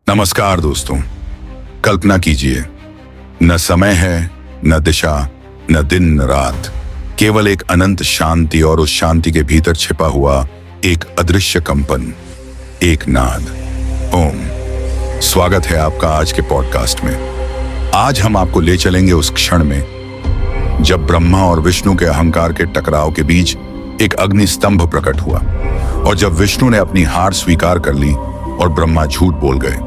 नमस्कार दोस्तों। कल्पना कीजिए, न समय है, न दिशा, न दिन न रात, केवल एक अनंत शांति और उस शांति के भीतर छिपा हुआ एक अदृश्य कंपन, एक नाद। ओम। स्वागत है आपका आज के पॉडकास्ट में। आज हम आपको ले चलेंगे उस क्षण में जब ब्रह्मा और विष्णु के अहंकार के टकराव के बीच एक अग्नि स्तंभ प्रकट हुआ, और जब विष्णु ने अपनी हार स्वीकार कर ली और ब्रह्मा झूठ बोल गए।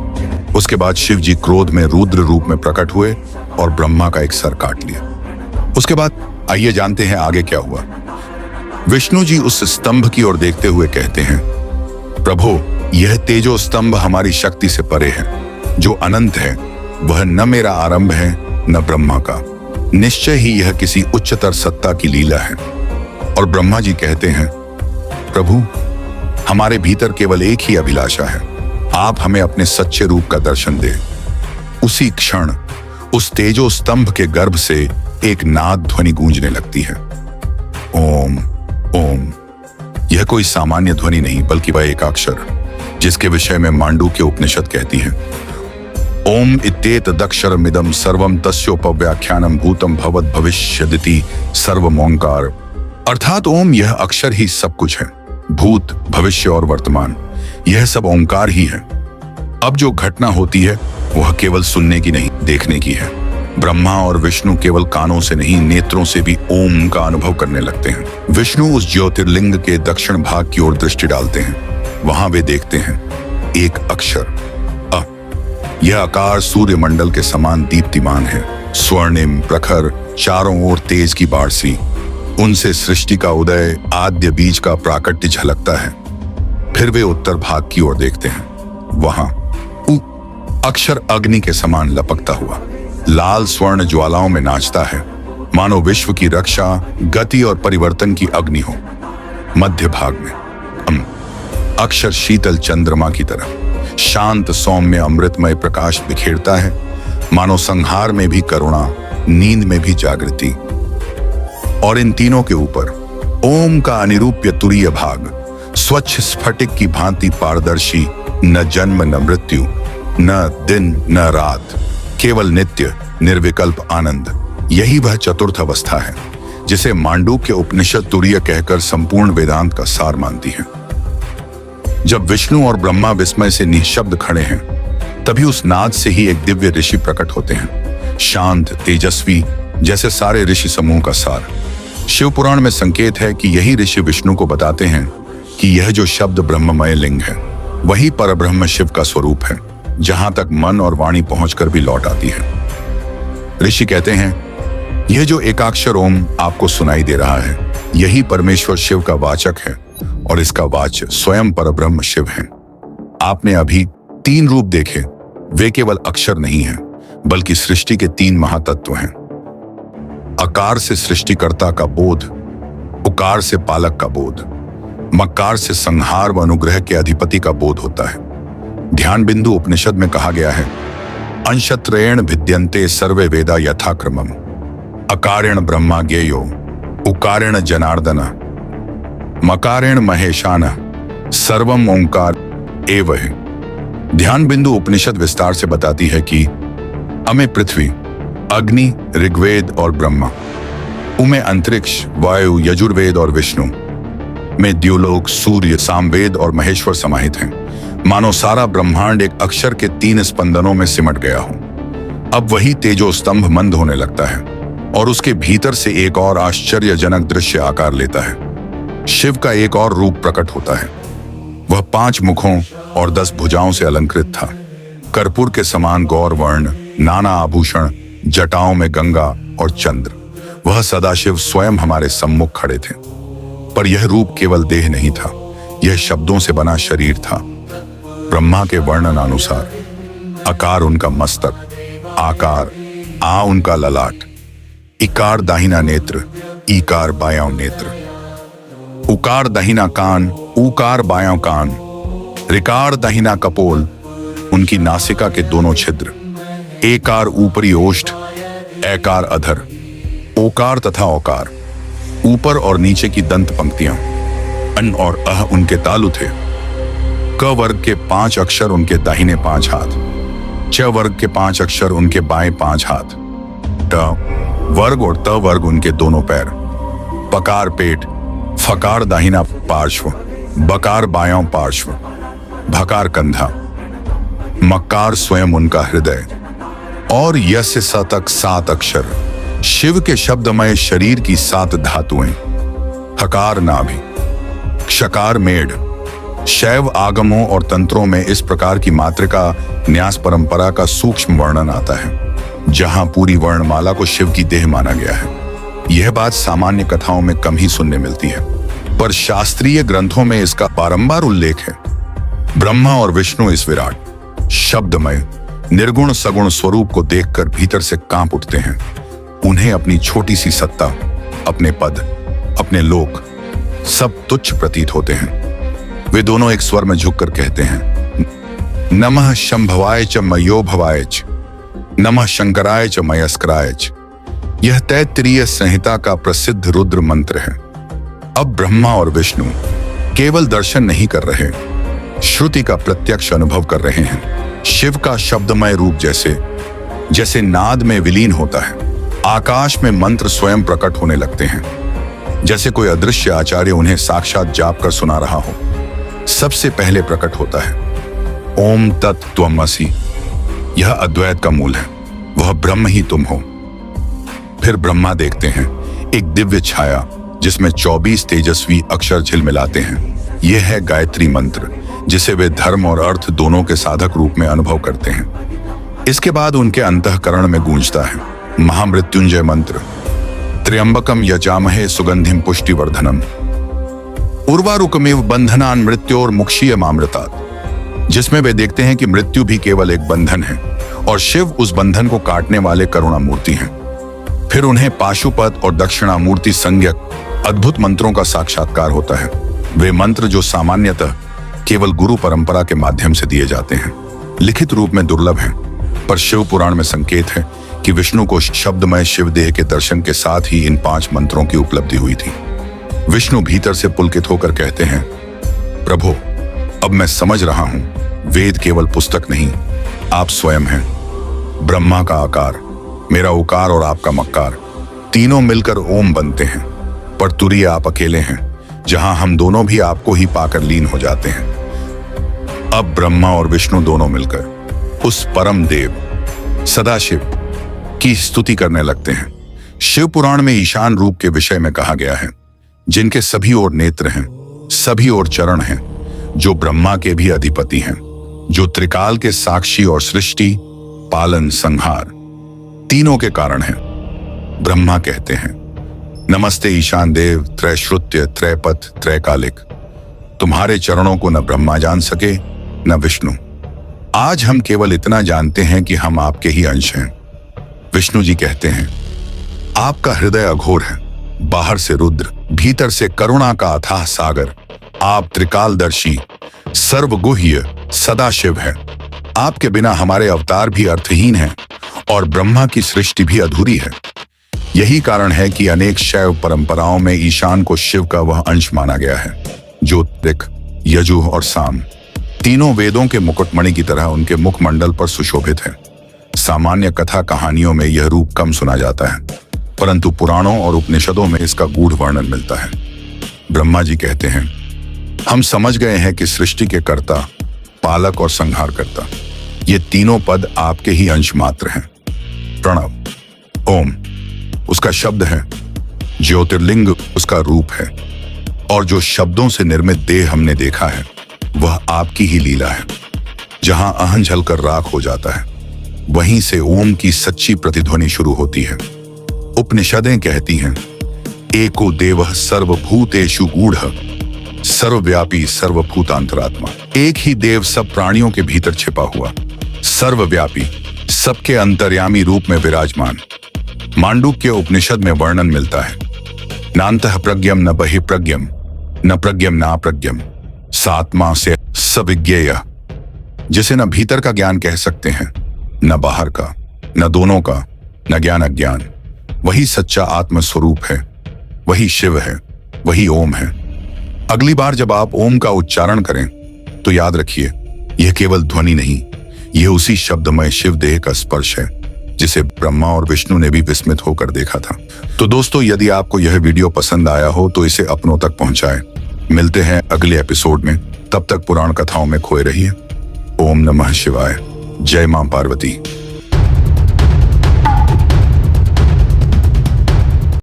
उसके बाद शिव जी क्रोध में रुद्र रूप में प्रकट हुए और ब्रह्मा का एक सर काट लिया। उसके बाद आइए जानते हैं आगे क्या हुआ। विष्णु जी उस स्तंभ की ओर देखते हुए कहते हैं, प्रभु, यह तेजो स्तंभ हमारी शक्ति से परे है। जो अनंत है वह न मेरा आरंभ है न ब्रह्मा का। निश्चय ही यह किसी उच्चतर सत्ता की लीला है। और ब्रह्मा जी कहते हैं, प्रभु, हमारे भीतर केवल एक ही अभिलाषा है, आप हमें अपने सच्चे रूप का दर्शन दें। उसी क्षण उस तेजो स्तंभ के गर्भ से एक नाद ध्वनि गूंजने लगती है। ओम ओम। यह कोई सामान्य ध्वनि नहीं, बल्कि वह एक अक्षर जिसके विषय में मांडूक्य उपनिषद कहती है, ओम इत्येतदक्षरमिदं सर्वं तस्योपव्याख्यानं भूतं भवत् भविष्यदिति सर्वमोंकार। अर्थात ओम यह अक्षर ही सब कुछ है। भूत, भविष्य और वर्तमान, यह सब ओंकार ही है। अब जो घटना होती है वह केवल सुनने की नहीं, देखने की है। ब्रह्मा और विष्णु केवल कानों से नहीं, नेत्रों से भी ओम का अनुभव करने लगते हैं। विष्णु उस ज्योतिर्लिंग के दक्षिण भाग की ओर दृष्टि डालते हैं। वहां वे देखते हैं एक अक्षर अ। यह आकार सूर्यमंडल के समान दीप्तिमान है, स्वर्णिम, प्रखर, चारों ओर तेज की बाढ़ सी। उनसे सृष्टि का उदय, आद्य बीज का प्राकट्य झलकता है। फिर वे उत्तर भाग की ओर देखते हैं। वहां अक्षर अग्नि के समान लपकता हुआ लाल स्वर्ण ज्वालाओं में नाचता है, मानो विश्व की रक्षा, गति और परिवर्तन की अग्नि हो। मध्य भाग में अक्षर शीतल चंद्रमा की तरह शांत सौम्य अमृतमय प्रकाश बिखेरता है, मानो संहार में भी करुणा, नींद में भी जागृति। और इन तीनों के ऊपर ओम का अनिरूप्य तुरीय भाग, स्वच्छ स्फटिक की भांति पारदर्शी, न जन्म न मृत्यु, न दिन न रात, केवल नित्य निर्विकल्प आनंद। यही वह चतुर्थ अवस्था है जिसे मांडूक्य उपनिषद तुरीय कहकर संपूर्ण वेदांत का सार मानती है। जब विष्णु और ब्रह्मा विस्मय से निःशब्द खड़े हैं, तभी उस नाद से ही एक दिव्य ऋषि प्रकट होते हैं, शांत, तेजस्वी, जैसे सारे ऋषि समूह का सार। शिव पुराण में संकेत है कि यही ऋषि विष्णु को बताते हैं कि यह जो शब्द ब्रह्ममय लिंग है वही परब्रह्म शिव का स्वरूप है, जहां तक मन और वाणी पहुंचकर भी लौट आती है। ऋषि कहते हैं, यह जो एकाक्षर ओम आपको सुनाई दे रहा है, यही परमेश्वर शिव का वाचक है, और इसका वाच्य स्वयं परब्रह्म शिव है। आपने अभी 3 रूप देखे, वे केवल अक्षर नहीं हैं, बल्कि सृष्टि के 3 महातत्व हैं। अकार से सृष्टिकर्ता का बोध, उकार से पालक का बोध, मकार से संहार व अनुग्रह के अधिपति का बोध होता है। ध्यान बिंदु उपनिषद में कहा गया है, अंशत्रयेण भिद्यन्ते सर्वे वेदा यथाक्रमम्। अकारेण ब्रह्मा ज्ञेयो, उकारेण जनार्दन, मकारेण महेशान, सर्वम ओंकार एव है। ध्यान बिंदु उपनिषद विस्तार से बताती है कि अमे पृथ्वी, अग्नि, ऋग्वेद और ब्रह्मा, उमे अंतरिक्ष, वायु, यजुर्वेद और विष्णु, में द्युलोक, सूर्य, सामवेद और महेश्वर समाहित हैं। मानो सारा ब्रह्मांड एक अक्षर के 3 स्पंदनों में सिमट गया हो। अब वही तेजो स्तंभ मंद होने लगता है और उसके भीतर से एक और आश्चर्यजनक दृश्य आकार लेता है। शिव का एक और रूप प्रकट होता है। वह 5 मुखों और 10 भुजाओं से अलंकृत था। कर्पूर के समान गौर वर्ण, नाना आभूषण, जटाओं में गंगा और चंद्र। वह सदाशिव स्वयं हमारे सम्मुख खड़े थे। पर यह रूप केवल देह नहीं था, यह शब्दों से बना शरीर था। ब्रह्मा के वर्णन अनुसार अकार उनका मस्तक, आकार आ उनका ललाट, इकार दाहिना नेत्र, ईकार बायां नेत्र, उकार दाहिना कान, ऊकार बायां कान, ऋकार दाहिना कपोल, उनकी नासिका के दोनों छिद्र, एकार ऊपरी ओष्ठ, ऐकार अधर, ओकार तथा औकार, ऊपर और नीचे की दंत पंक्तियां, अन और अह उनके तालु थे। क वर्ग के 5 अक्षर उनके दाहिने 5 हाथ, च वर्ग के 5 अक्षर उनके बाएं 5 हाथ, ट वर्ग और त वर्ग उनके दोनों पैर, पकार पेट, फकार दाहिना पार्श्व, बकार बायां पार्श्व, भकार कंधा, मक्कार स्वयं उनका हृदय, और यस्य स तक 7 अक्षर, शिव के शब्दमय शरीर की 7 धातुएं, हकार नाभि, क्षकार मेढ़। शैव आगमों और तंत्रों में इस प्रकार की मात्रिका न्यास परंपरा का सूक्ष्म वर्णन आता है, जहां पूरी वर्णमाला को शिव की देह माना गया है। यह बात सामान्य कथाओं में कम ही सुनने मिलती है, पर शास्त्रीय ग्रंथों में इसका बारंबार उल्लेख है। ब्रह्मा और विष्णु इस विराट शब्दमय निर्गुण सगुण स्वरूप को देखकर भीतर से कांप उठते हैं। उन्हें अपनी छोटी सी सत्ता, अपने पद, अपने लोक सब तुच्छ प्रतीत होते हैं। वे दोनों एक स्वर में झुककर कहते हैं, नमः शंभवाय च मयो भवाय च, नमः शंकराय च मयस्कराय च। यह तैत्तिरीय संहिता का प्रसिद्ध रुद्र मंत्र है। अब ब्रह्मा और विष्णु केवल दर्शन नहीं कर रहे, श्रुति का प्रत्यक्ष अनुभव कर रहे हैं। शिव का शब्दमय रूप जैसे जैसे नाद में विलीन होता है, आकाश में मंत्र स्वयं प्रकट होने लगते हैं, जैसे कोई अदृश्य आचार्य उन्हें साक्षात जाप कर सुना रहा हो। सबसे पहले प्रकट होता है ओम तत्त्वमसि। यह अद्वैत का मूल है, वह ब्रह्म ही तुम हो। फिर ब्रह्मा देखते हैं एक दिव्य छाया जिसमें 24 तेजस्वी अक्षर झिलमिलाते हैं। यह है गायत्री मंत्र, जिसे वे धर्म और अर्थ दोनों के साधक रूप में अनुभव करते हैं। इसके बाद उनके अंतःकरण में गूंजता है महामृत्युंजय मंत्र, त्र्यंबकम यजामहे सुगंधिम पुष्टिवर्धनम, उर्वारुकमेव बंधनान मृत्योर मुक्षीय मामृतात्, जिसमें वे देखते हैं कि मृत्यु भी केवल एक बंधन है और शिव उस बंधन को काटने वाले करुणामूर्ति हैं। फिर उन्हें पाशुपत और दक्षिणामूर्ति संज्ञक अद्भुत मंत्रों का साक्षात्कार होता है। वे मंत्र जो सामान्यतः केवल गुरु परंपरा के माध्यम से दिए जाते हैं, लिखित रूप में दुर्लभ हैं, पर शिव पुराण में संकेत है कि विष्णु को शब्दमय शिवदेह के दर्शन के साथ ही इन 5 मंत्रों की उपलब्धि हुई थी। विष्णु भीतर से पुलकित होकर कहते हैं, प्रभु, अब मैं समझ रहा हूं, वेद केवल पुस्तक नहीं, आप स्वयं हैं। ब्रह्मा का आकार, मेरा उकार और आपका मक्कार, तीनों मिलकर ओम बनते हैं, पर तुरीय आप अकेले हैं, जहां हम दोनों भी आपको ही पाकर लीन हो जाते हैं। अब ब्रह्मा और विष्णु दोनों मिलकर उस परम देव सदाशिव की स्तुति करने लगते हैं। शिव पुराण में ईशान रूप के विषय में कहा गया है, जिनके सभी ओर नेत्र हैं, सभी ओर चरण हैं, जो ब्रह्मा के भी अधिपति हैं, जो त्रिकाल के साक्षी और सृष्टि, पालन, संहार तीनों के कारण हैं। ब्रह्मा कहते हैं, नमस्ते ईशान देव, त्रैश्रुत्य, त्रैपथ, त्रैकालिक। तुम्हारे चरणों को न ब्रह्मा जान सके न विष्णु। आज हम केवल इतना जानते हैं कि हम आपके ही अंश हैं। विष्णु जी कहते हैं, आपका हृदय अघोर है, बाहर से रुद्र, भीतर से करुणा का अथाह सागर। आप त्रिकालदर्शी, सर्वगुह्य सदाशिव है। आपके बिना हमारे अवतार भी अर्थहीन हैं और ब्रह्मा की सृष्टि भी अधूरी है। यही कारण है कि अनेक शैव परंपराओं में ईशान को शिव का वह अंश माना गया है, जो ऋक्, यजुः और साम तीनों वेदों के मुकुटमणि की तरह उनके मुखमंडल पर सुशोभित है। सामान्य कथा कहानियों में यह रूप कम सुना जाता है, परंतु पुराणों और उपनिषदों में इसका गूढ़ वर्णन मिलता है। ब्रह्मा जी कहते हैं, हम समझ गए हैं कि सृष्टि के कर्ता, पालक और संहारकर्ता ये तीनों पद आपके ही अंश मात्र हैं। प्रणव ओम उसका शब्द है, ज्योतिर्लिंग उसका रूप है, और जो शब्दों से निर्मित देह हमने देखा है वह आपकी ही लीला है। जहां अहं जलकर राख हो जाता है, वहीं से ओम की सच्ची प्रतिध्वनि शुरू होती है। उपनिषदें कहती हैं, एको देवः सर्वभूतेषु गूढ़ः सर्वव्यापी सर्वभूतांतरात्मा। एक ही देव सब प्राणियों के भीतर छिपा हुआ, सर्वव्यापी, सबके अंतर्यामी रूप में विराजमान। मांडुक्य उपनिषद में वर्णन मिलता है, नान्तः प्रज्ञम न बहिप्रज्ञम, न प्रज्ञम न अप्रज्ञम, सात्मा से सविज्ञेय, जिसे न भीतर का ज्ञान कह सकते हैं, न बाहर का, न दोनों का, न ज्ञान अज्ञान। वही सच्चा आत्म स्वरूप है, वही शिव है, वही ओम है। अगली बार जब आप ओम का उच्चारण करें तो याद रखिए, यह केवल ध्वनि नहीं, यह उसी शब्दमय शिव देह का स्पर्श है जिसे ब्रह्मा और विष्णु ने भी विस्मित होकर देखा था। तो दोस्तों, यदि आपको यह वीडियो पसंद आया हो तो इसे अपनों तक पहुंचाएं। मिलते हैं अगले एपिसोड में, तब तक पुराण कथाओं में खोए रहिए। ओम नमः शिवाय। जय मां पार्वती।